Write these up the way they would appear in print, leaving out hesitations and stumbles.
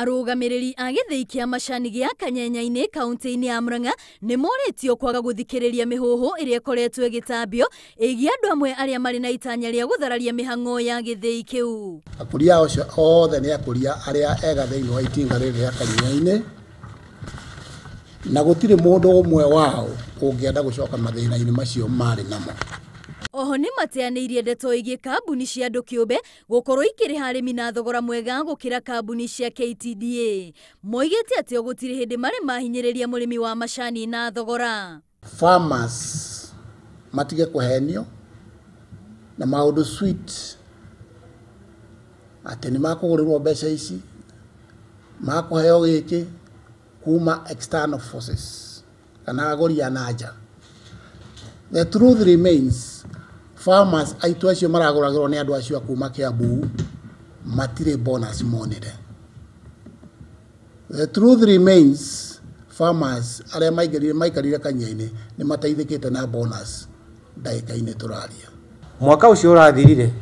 Arugamiriri a githii kia macani gia Kanyenya-ini kaunti-ini ya Murang'a ni moritio kwaga guthikiriria mihuhu iria ikoretwo igitambio igia andu amwe aria mari na itanya ria guthararia mihang'o ya githii kiu. Akuria ucio othe ni akuria aria ega thiini wa itinga riri ria Kanyenya-ini na gutire mundu umwe wao ungienda gucoka mathina-ini macio mari namo. Oho ni mateanirie ndeto igie kambuni cia andu kiumbe gukorwo ikiriha arimi na thogora mwega gukira kambuni cia KTDA. Moigite ati gutire hindi mari mahinyiriria murimi wa macani na thogora. Farmers matige kuhenio na maundu sweet ati ni makugurirwo mbeca ici makuheo giki kuma external forces kana aguri anaja. The truth remains, farmers aitu acio maraguragirwo ni andu acio kuma Kiambu matire bonus monire. The truth remains, farmers aria maikarire Kanyenya-ini ni mateithikite na bonus ndagika-ini turaria. Mwaka ucio urathirire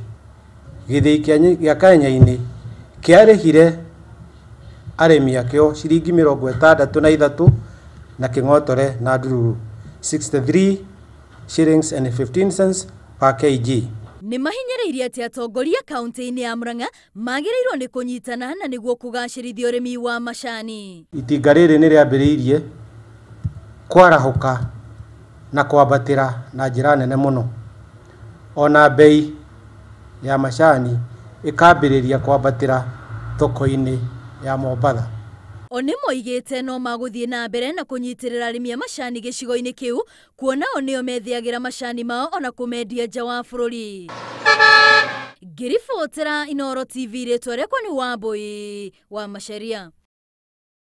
githii kia Kanyenya-ini kiarihire arimi akio ciringi 63 na king'otore na ndururu 63 shillings and 15 cents per kg. Ni mahinyiririe ati atongoria kaunti-ini ya Murang'a magirirwo ni kunyitana na niguo kugacirithia urimi wa macani. Itinga riri ni riambiriirie kwarahuka na kwambatira na njira nene muno. Ona bei ya macani ikambiriria kwambatira thoko-ini ya Mombatha. Oni moigite no maguthie na mbere na kunyitirira arimi a macani gicigo-ini kiu kuona onio methiagira macani mao ona kumendia nja wa bururi. Ngiribotera Inooro TV ritwa riakwa ni Wambui wa Macharia.